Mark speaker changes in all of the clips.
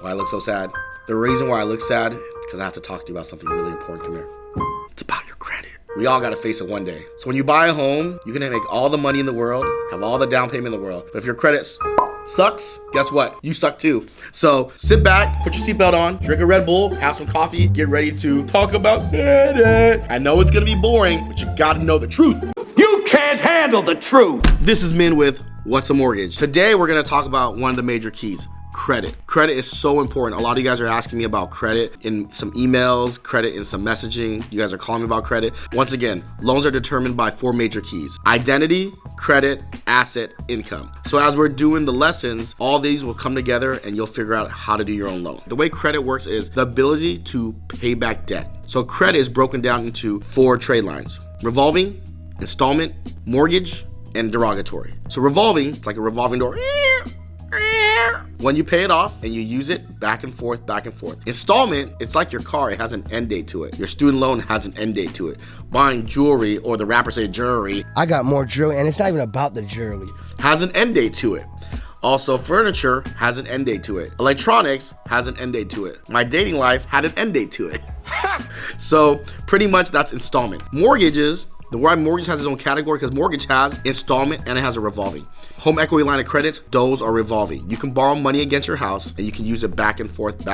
Speaker 1: Why I look so sad? The reason why I look sad, because I have to talk to you about something really important. Come here. It's about your credit. We all gotta face it one day. So when you buy a home, you can make all the money in the world, have all the down payment in the world. But if your credit sucks, guess what? You suck too. So sit back, put your seatbelt on, drink a Red Bull, have some coffee, get ready to talk about credit. I know it's gonna be boring, but you gotta know the truth.
Speaker 2: You can't handle the truth.
Speaker 1: This is Min with What's a Mortgage? Today we're gonna talk about one of the major keys. Credit. Credit is so important. A lot of you guys are asking me about credit in some emails, credit in some messaging. You guys are calling me about credit. Once again, loans are determined by 4 major keys: identity, credit, asset, income. So as we're doing the lessons, all these will come together and you'll figure out how to do your own loan. The way credit works is the ability to pay back debt. So credit is broken down into 4 trade lines: revolving, installment, mortgage, and derogatory. So revolving, it's like a revolving door. When you pay it off and you use it back and forth, back and forth. Installment, it's like your car, it has an end date to it. Your student loan has an end date to it. Buying jewelry, or the rapper say jewelry.
Speaker 3: I got more jewelry, and it's not even about the jewelry.
Speaker 1: Has an end date to it. Also, furniture has an end date to it. Electronics has an end date to it. My dating life had an end date to it. So pretty much that's installment. Mortgages, the word mortgage has its own category because mortgage has installment and it has a revolving. Home equity line of credits, those are revolving. You can borrow money against your house and you can use it back and forth,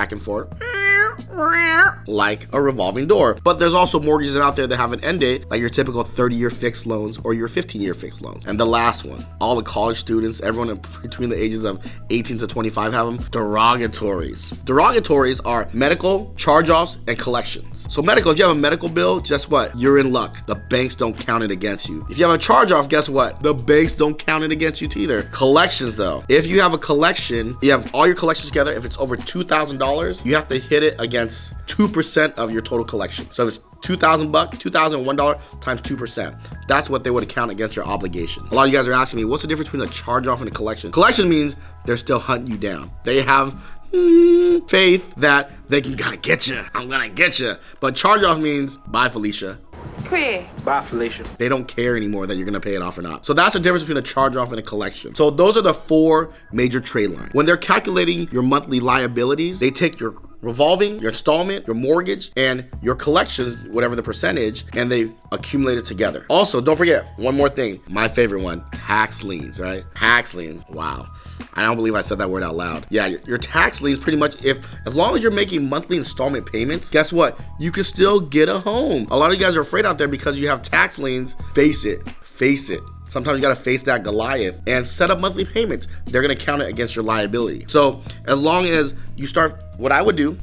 Speaker 1: like a revolving door. But there's also mortgages out there that have an end date, like your typical 30-year fixed loans or your 15-year fixed loans. And the last one, all the college students, everyone between the ages of 18 to 25 have them, derogatories. Derogatories are medical, charge-offs, and collections. So medical, if you have a medical bill, guess what? You're in luck. The banks don't count it against you. If you have a charge-off, guess what? The banks don't count it against you either. Collections though, if you have a collection, you have all your collections together, if it's over $2,000, you have to hit it against 2% of your total collection. So if it's $2,000, $2,001 times 2%. That's what they would count against your obligation. A lot of you guys are asking me, what's the difference between a charge-off and a collection? Collection means they're still hunting you down. They have faith that they can gotta get you. I'm gonna get you. But charge-off means, bye Felicia.
Speaker 2: Bye, Felicia.
Speaker 1: They don't care anymore that you're gonna pay it off or not. So that's the difference between a charge-off and a collection. So those are the 4 major trade lines. When they're calculating your monthly liabilities, they take your revolving, your installment, your mortgage, and your collections, whatever the percentage, and they accumulate it together. Also, don't forget one more thing, my favorite one, tax liens, right? Tax liens, wow. I don't believe I said that word out loud. Yeah, your tax liens pretty much, as long as you're making monthly installment payments, guess what? You can still get a home. A lot of you guys are afraid out there because you have tax liens. Face it. Sometimes you gotta face that Goliath and set up monthly payments. They're gonna count it against your liability. So as long as you start, what I would do,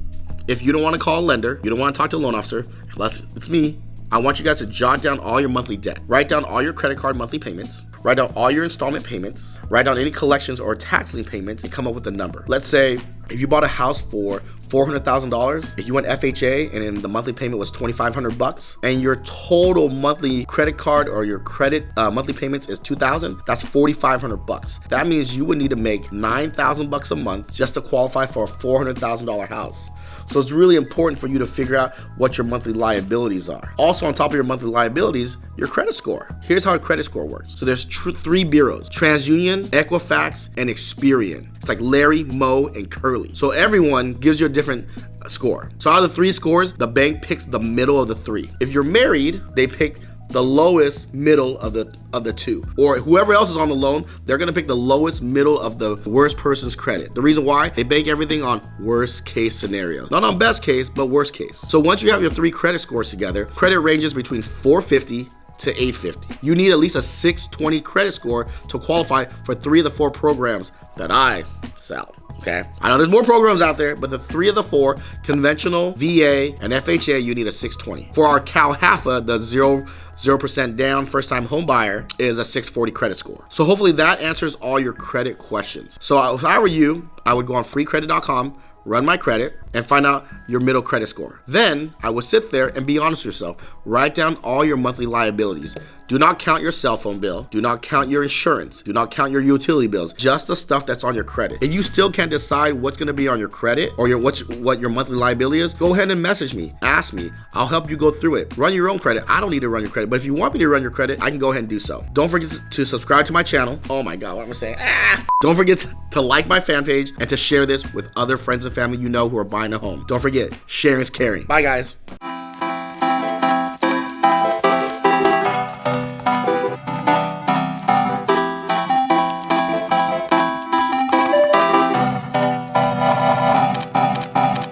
Speaker 1: if you don't wanna call a lender, you don't wanna talk to a loan officer, unless it's me, I want you guys to jot down all your monthly debt. Write down all your credit card monthly payments. Write down all your installment payments. Write down any collections or tax lien payments and come up with a number. Let's say if you bought a house for $400,000, if you went FHA and then the monthly payment was $2,500 and your total monthly credit card or your credit monthly payments is $2,000, that's $4,500. That means you would need to make $9,000 a month just to qualify for a $400,000 house. So it's really important for you to figure out what your monthly liabilities are. Also on top of your monthly liabilities, your credit score. Here's how a credit score works. So there's 3 bureaus: TransUnion, Equifax, and Experian. It's like Larry, Moe, and Curly. So everyone gives you a different score. So out of the 3 scores, the bank picks the middle of the 3. If you're married, they pick the lowest middle of the 2, or whoever else is on the loan, they're gonna pick the lowest middle of the worst person's credit. The reason why, they bank everything on worst case scenario, not on best case, but worst case. So once you have your 3 credit scores together, credit ranges between 450 to 850. You need at least a 620 credit score to qualify for 3 of the 4 programs that I sell. Okay, I know there's more programs out there, but the 3 of the 4, conventional, VA, and FHA, you need a 620. For our CalHFA, the 0% down first time home buyer is a 640 credit score. So hopefully that answers all your credit questions. So if I were you, I would go on freecredit.com, run my credit, and find out your middle credit score. Then I would sit there and be honest with yourself. Write down all your monthly liabilities. Do not count your cell phone bill. Do not count your insurance. Do not count your utility bills. Just the stuff that's on your credit. If you still can't decide what's gonna be on your credit or what your monthly liability is, go ahead and message me. Ask me. I'll help you go through it. Run your own credit. I don't need to run your credit, but if you want me to run your credit, I can go ahead and do so. Don't forget to subscribe to my channel. Oh my God, what am I saying? Don't forget to like my fan page and to share this with other friends and family you know who are buying a home. Don't forget, sharing is caring. Bye, guys.